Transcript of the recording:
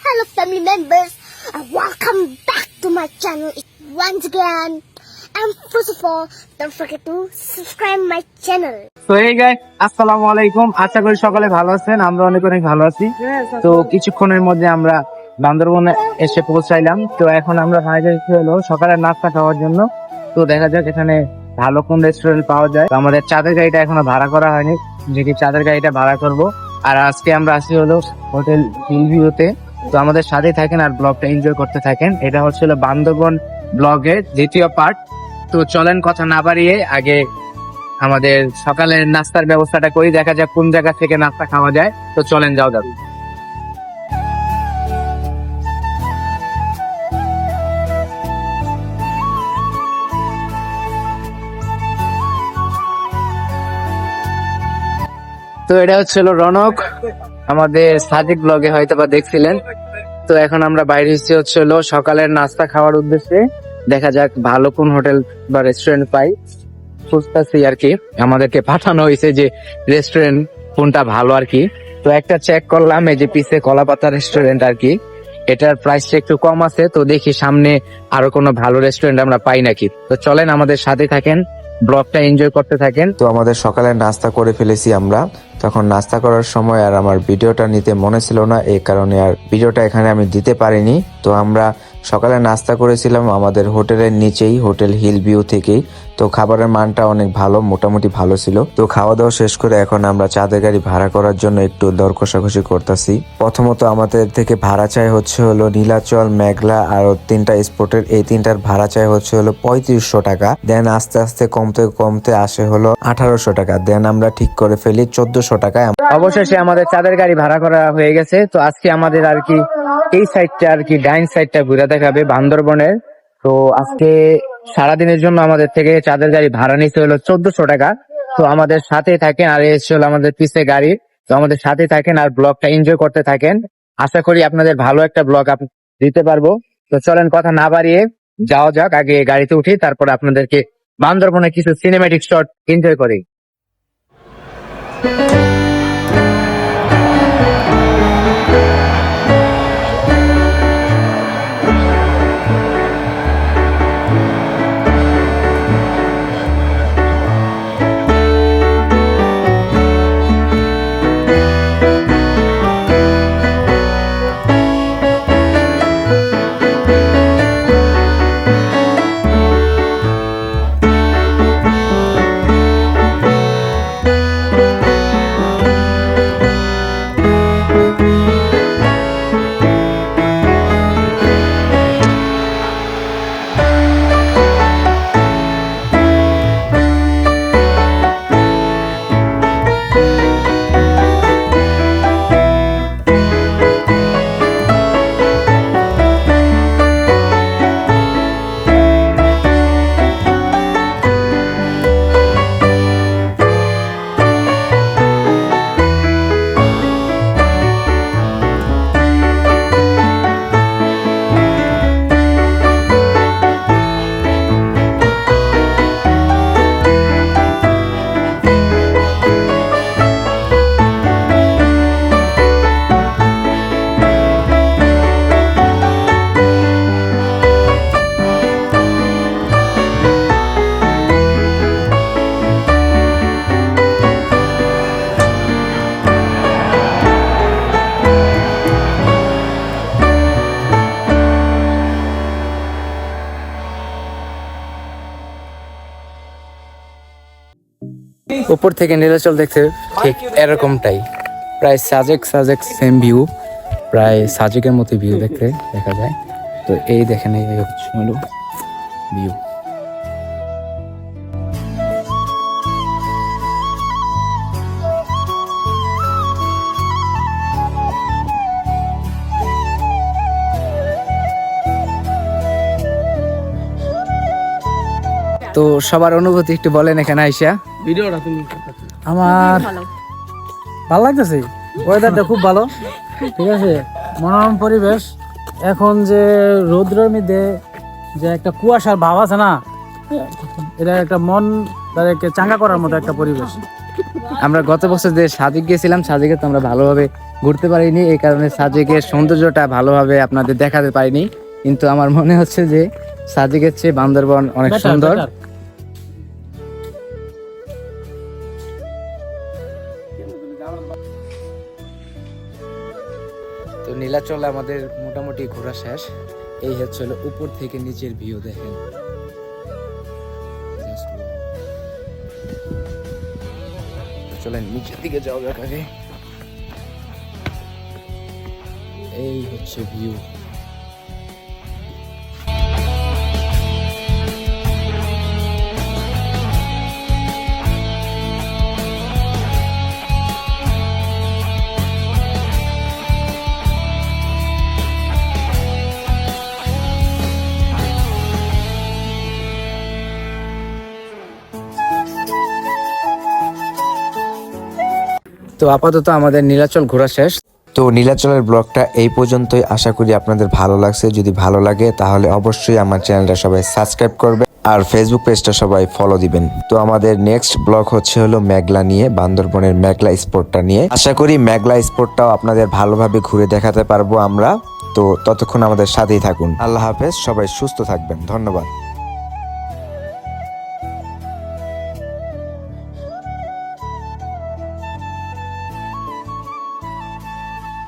Hello family members and welcome back to my channel once again. And first of all, don't forget to subscribe my channel. তো এই guys আসসালামু আলাইকুম, আশা করি সকলে ভালো আছেন। আমরা অনেক ভালো আছি। তো কিছুক্ষণের মধ্যে আমরা বান্দরবনে এসে পৌঁছাইলাম। তো এখন আমরা বাইরে হলো সকালের নাস্তা খাওয়ার জন্য। তো দেখা যাক এখানে ভালো কোন রেস্টুরেন্ট পাওয়া যায়। তো আমাদের চাঁদের গাড়িটা এখনো ভাড়া করা হয়নি, যেটি চাঁদের গাড়িটা ভাড়া করব। আর আজকে আমরা আসি হলো হোটেল 𝕤𝕠𝕝𝕝𝕠𝕨। তো আমাদের সাথে থাকেন আর ব্লগটা এনজয় করতে থাকেন। এটা হচ্ছিল বান্দরবন ব্লগের দ্বিতীয় পার্ট। তো চলেন কথা না বাড়িয়ে আগে আমাদের সকালের নাস্তার ব্যবস্থাটা করি, দেখা যাক কোন জায়গা থেকে নাস্তা খাওয়া যায়। তো চলেন যাও দাদু। তো এটা হচ্ছিল রনক, আমাদের সাদিক ব্লগে হয়তো বা দেখছিলেন। তো এখন আমরা বাইরে এসেছি হচ্ছিল সকালের নাস্তা খাওয়ার উদ্দেশ্যে। দেখা যাক ভালো কোন হোটেল বা রেস্টুরেন্ট পাই, খুঁজতেছি আর কি। আমাদেরকে পাঠানো হয়েছে যে রেস্টুরেন্ট কোনটা ভালো আর কি। তো একটা চেক করলাম, এই যে পিছে কলাপাতা রেস্টুরেন্ট আর কি, এটার প্রাইসটা একটু কম আছে। তো দেখি সামনে আরো কোনো ভালো রেস্টুরেন্ট আমরা পাই নাকি। তো চলেন আমাদের সাথে থাকেন, ব্লগটা এনজয় করতে থাকেন। তো আমাদের সকালে নাস্তা করে ফেলেছি আমরা। তখন নাস্তা করার সময় আর আমার ভিডিওটা নিতে মনে ছিল না, এই কারণে আর ভিডিওটা এখানে আমি দিতে পারিনি। তো আমরা সকালে নাস্তা করেছিলাম আমাদের হোটেলের নিচেই, হোটেল 𝕤𝕠𝕝𝕝 থেকেই। তো খাবারের মানটা অনেক ভালো, মোটামুটি ভালো ছিল। তো খাওয়া দাওয়া শেষ করে এখন আমরা চাঁদের গাড়ি ভাড়া করার জন্য একটু দর কষাকষি করতেছি। প্রথমত আমাদের থেকে ভাড়া চাই হচ্ছে হলো নীলাচল, মেঘলা আর 3টা স্পটের, এই 3টার ভাড়া চাই হচ্ছে হলো 3500 টাকা। দেন আস্তে আস্তে কমতে কমতে আসে হলো 1800 টাকা। দেন আমরা ঠিক করে ফেলি 1400 টাকায়। অবশেষে আমাদের চাঁদের গাড়ি ভাড়া করা হয়ে গেছে। তো আজকে আমাদের আর কি এই সাইডটা আর কি ডাইন সাইডটা ঘুরে দেখাবে বান্দরবনের। তো আজকে সারাদিনের জন্য আমাদের থেকে চাঁদের গাড়ি ভাড়া নিতে হলো 1400 টাকা। তো আমাদের সাথে থাকেন, আর এসে হলো আমাদের পিছে গাড়ি। তো আমাদের সাথে থাকেন আর ব্লগটা এনজয় করতে থাকেন। আশা করি আপনাদের ভালো একটা ব্লগ দিতে পারবো। তো চলেন কথা না বাড়িয়ে যাওয়া যাক, আগে গাড়িতে উঠি, তারপর আপনাদেরকে বান্দরবনে কিছু সিনেমেটিক শট এনজয় করি। উপর থেকে নীলাচল দেখতে ঠিক এরকমটাই, প্রায় সাজেক সেম ভিউ, প্রায় সাজেকের মতো ভিউ দেখতে দেখা যায়। তো এই দেখেন এই হচ্ছে হলো ভিউ। তো সবার অনুভূতি একটু বলেন এখানে আইসা। ভিডিওটা তুমি আমার ভালো লাগতেছে, ওয়েদারটা খুব ভালো, ঠিক আছে, মনোরম পরিবেশ। এখন যে রৌদ্রের মধ্যে যে একটা কুয়াশার ভাব আছে না, এটা একটা মন তাদেরকে চাঙ্গা করার মতো একটা পরিবেশ। আমরা গত বছর যে সাজেক গেছিলাম, সাজেকে তো আমরা ভালোভাবে ঘুরতে পারিনি, এই কারণে সাজেকের সৌন্দর্যটা ভালোভাবে আপনাদের দেখাতে পারিনি। কিন্তু আমার মনে হচ্ছে যে সাজেকের চেয়ে বান্দরবন অনেক সুন্দর। তো নীলাচলে আমাদের মোটামুটি ঘোরা শেষ। এই হচ্ছে হলো উপর থেকে নিচের ভিউ, দেখেন। চলেন নিচের দিকে যাওয়া যাক আগে। এই হচ্ছে ভিউ। তো আপাতত আমাদের নীলাচল ঘোরা শেষ। তো নীলাচলের ব্লগটা এই পর্যন্তই, আশা করি আপনাদের ভালো লাগছে। যদি ভালো লাগে তাহলে অবশ্যই আমার চ্যানেলটা সবাই সাবস্ক্রাইব করবে আর ফেসবুক পেজটা সবাই ফলো দিবেন। তো আমাদের নেক্সট ব্লগ হচ্ছে হলো মেঘলা নিয়ে, বান্দরবনের মেঘলা স্পটটা নিয়ে। আশা করি মেঘলা স্পটটাও আপনাদের ভালোভাবে ঘুরে দেখাতে পারবো আমরা। তো ততক্ষণ আমাদের সাথেই থাকুন। আল্লাহ হাফেজ, সবাই সুস্থ থাকবেন, ধন্যবাদ।